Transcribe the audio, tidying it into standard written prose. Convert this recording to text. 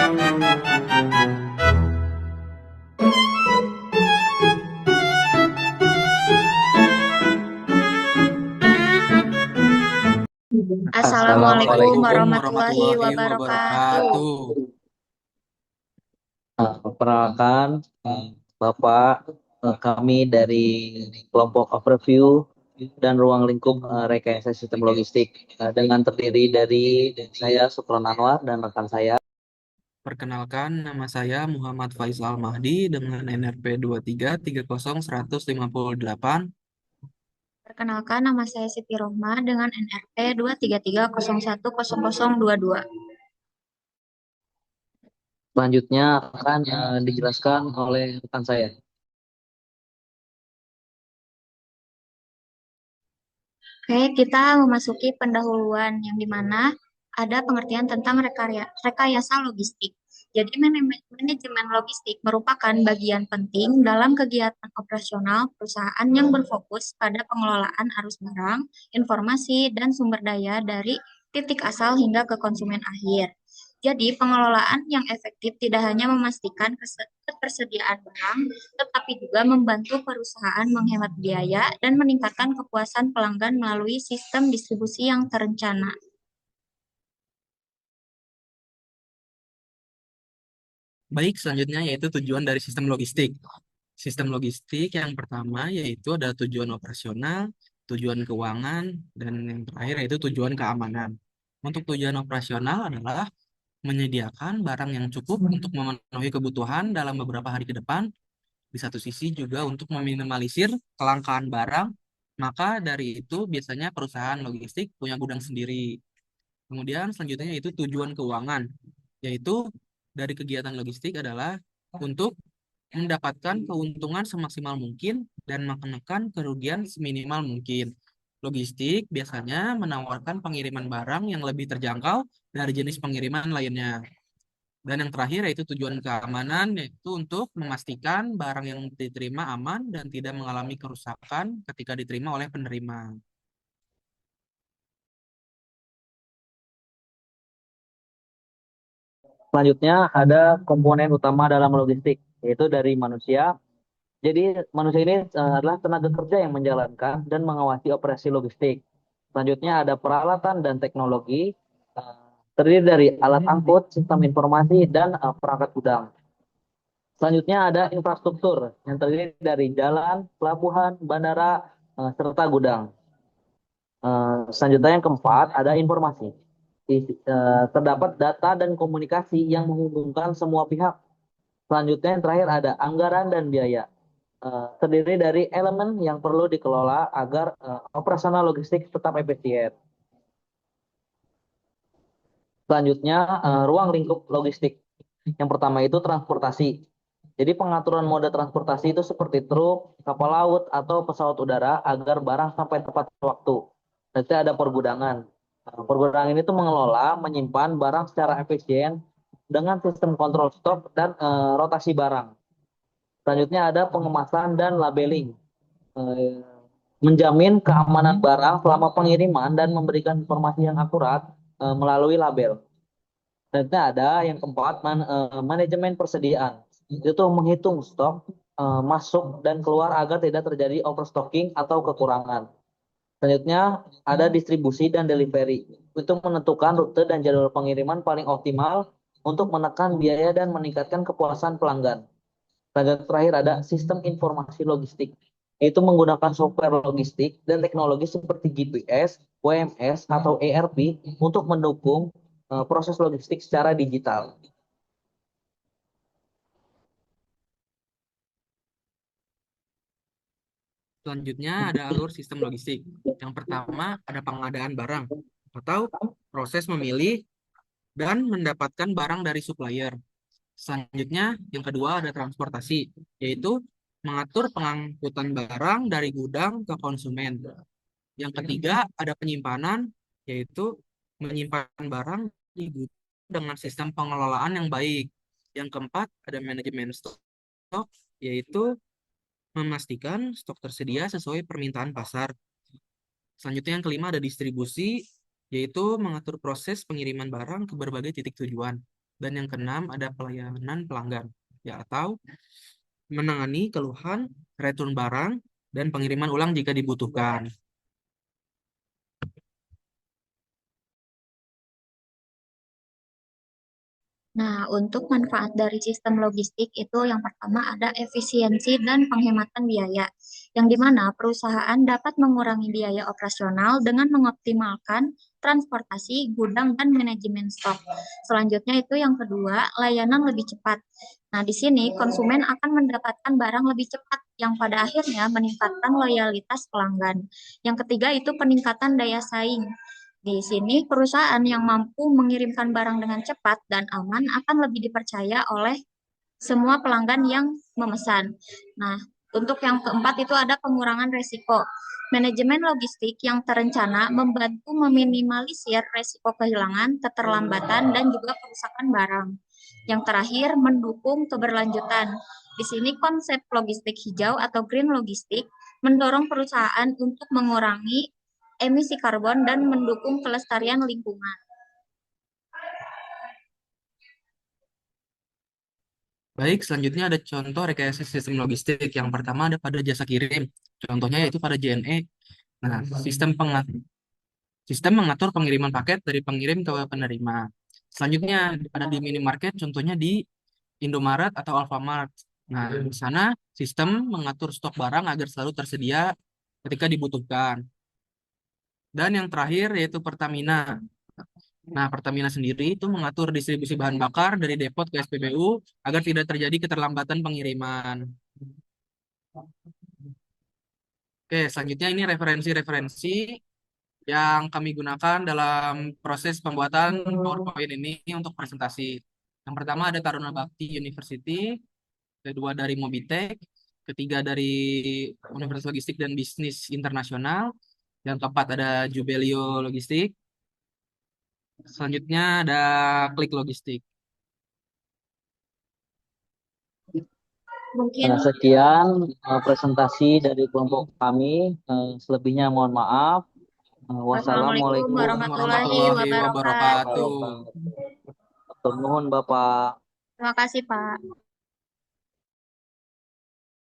Assalamualaikum Assalamualaikum warahmatullahi warahmatullahi wabarakatuh. wabarakatuh. Perkenalkan, Bapak, kami dari kelompok overview dan ruang lingkup rekayasa sistem logistik dengan terdiri dari saya Supron Anwar dan rekan saya. Perkenalkan, nama saya Muhammad Faisal Mahdi dengan NRP 23300158. Perkenalkan nama saya Siti Rohma dengan NRP 233010022. Selanjutnya akan dijelaskan oleh rekan saya. Oke, kita memasuki pendahuluan yang dimana ada pengertian tentang rekayasa logistik. Jadi manajemen logistik merupakan bagian penting dalam kegiatan operasional perusahaan yang berfokus pada pengelolaan arus barang, informasi, dan sumber daya dari titik asal hingga ke konsumen akhir. Jadi, pengelolaan yang efektif tidak hanya memastikan ketersediaan barang, tetapi juga membantu perusahaan menghemat biaya dan meningkatkan kepuasan pelanggan melalui sistem distribusi yang terencana. Baik, selanjutnya yaitu tujuan dari sistem logistik. Sistem logistik yang pertama yaitu ada tujuan operasional, tujuan keuangan, dan yang terakhir yaitu tujuan keamanan. Untuk tujuan operasional adalah menyediakan barang yang cukup untuk memenuhi kebutuhan dalam beberapa hari ke depan. Di satu sisi juga untuk meminimalisir kelangkaan barang, maka dari itu biasanya perusahaan logistik punya gudang sendiri. Kemudian selanjutnya yaitu tujuan keuangan, yaitu dari kegiatan logistik adalah untuk mendapatkan keuntungan semaksimal mungkin dan menekan kerugian seminimal mungkin. Logistik biasanya menawarkan pengiriman barang yang lebih terjangkau dari jenis pengiriman lainnya. Dan yang terakhir yaitu tujuan keamanan, yaitu untuk memastikan barang yang diterima aman dan tidak mengalami kerusakan ketika diterima oleh penerima. Selanjutnya ada komponen utama dalam logistik, yaitu dari manusia. Jadi manusia ini adalah tenaga kerja yang menjalankan dan mengawasi operasi logistik. Selanjutnya ada peralatan dan teknologi, eh, terdiri dari alat angkut, sistem informasi, dan perangkat gudang. Selanjutnya ada infrastruktur yang terdiri dari jalan, pelabuhan, bandara, serta gudang. Selanjutnya yang keempat ada informasi. Terdapat data dan komunikasi yang menghubungkan semua pihak. Selanjutnya yang terakhir ada anggaran dan biaya. Terdiri dari elemen yang perlu dikelola agar operasional logistik tetap efisien. Selanjutnya ruang lingkup logistik. Yang pertama itu transportasi. Jadi pengaturan moda transportasi itu seperti truk, kapal laut, atau pesawat udara agar barang sampai tepat waktu. Nanti ada pergudangan. Pergudangan ini tuh mengelola, menyimpan barang secara efisien dengan sistem kontrol stok dan rotasi barang. Selanjutnya ada pengemasan dan labeling. Eh, Menjamin keamanan barang selama pengiriman dan memberikan informasi yang akurat melalui label. Selanjutnya ada yang keempat, manajemen persediaan. Itu menghitung stok masuk dan keluar agar tidak terjadi overstocking atau kekurangan. Selanjutnya ada distribusi dan delivery. Itu menentukan rute dan jadwal pengiriman paling optimal untuk menekan biaya dan meningkatkan kepuasan pelanggan. Dan terakhir ada sistem informasi logistik. Itu menggunakan software logistik dan teknologi seperti GPS, WMS, atau ERP untuk mendukung proses logistik secara digital. Selanjutnya ada alur sistem logistik. Yang pertama ada pengadaan barang atau proses memilih dan mendapatkan barang dari supplier. Selanjutnya yang kedua ada transportasi, yaitu mengatur pengangkutan barang dari gudang ke konsumen. Yang ketiga ada penyimpanan, yaitu menyimpan barang di gudang dengan sistem pengelolaan yang baik. Yang keempat ada manajemen stok, yaitu memastikan stok tersedia sesuai permintaan pasar. Selanjutnya yang kelima ada distribusi, yaitu mengatur proses pengiriman barang ke berbagai titik tujuan. Dan yang keenam ada pelayanan pelanggan, ya atau menangani keluhan, return barang, dan pengiriman ulang jika dibutuhkan. Nah, untuk manfaat dari sistem logistik itu yang pertama ada efisiensi dan penghematan biaya, yang dimana perusahaan dapat mengurangi biaya operasional dengan mengoptimalkan transportasi, gudang, dan manajemen stok. Selanjutnya itu yang kedua, layanan lebih cepat. Nah, di sini konsumen akan mendapatkan barang lebih cepat yang pada akhirnya meningkatkan loyalitas pelanggan. Yang ketiga itu peningkatan daya saing. Di sini, perusahaan yang mampu mengirimkan barang dengan cepat dan aman akan lebih dipercaya oleh semua pelanggan yang memesan. Nah, untuk yang keempat itu ada pengurangan resiko. Manajemen logistik yang terencana membantu meminimalisir resiko kehilangan, keterlambatan, dan juga kerusakan barang. Yang terakhir, mendukung keberlanjutan. Di sini konsep logistik hijau atau green logistik mendorong perusahaan untuk mengurangi emisi karbon dan mendukung kelestarian lingkungan. Baik, selanjutnya ada contoh rekayasa sistem logistik. Yang pertama ada pada jasa kirim. Contohnya yaitu pada JNE. Nah, sistem mengatur pengiriman paket dari pengirim ke penerima. Selanjutnya ada di minimarket, contohnya di Indomaret atau Alfamart. Nah, di sana sistem mengatur stok barang agar selalu tersedia ketika dibutuhkan. Dan yang terakhir yaitu Pertamina. Nah, Pertamina sendiri itu mengatur distribusi bahan bakar dari depot ke SPBU agar tidak terjadi keterlambatan pengiriman. Oke, selanjutnya ini referensi-referensi yang kami gunakan dalam proses pembuatan PowerPoint ini untuk presentasi. Yang pertama ada Taruna Bakti University, kedua dari Mobitech, ketiga dari Universitas Logistik dan Bisnis Internasional, yang keempat ada Jubelio Logistik, selanjutnya ada Klik Logistik. Mungkin Sekian presentasi dari kelompok kami. Selebihnya mohon maaf. Wassalamualaikum Wassalamualaikum warahmatullahi Warahmatullahi wabarakatuh. wabarakatuh. wabarakatuh. Turnuhun Bapak. Terima kasih, Pak.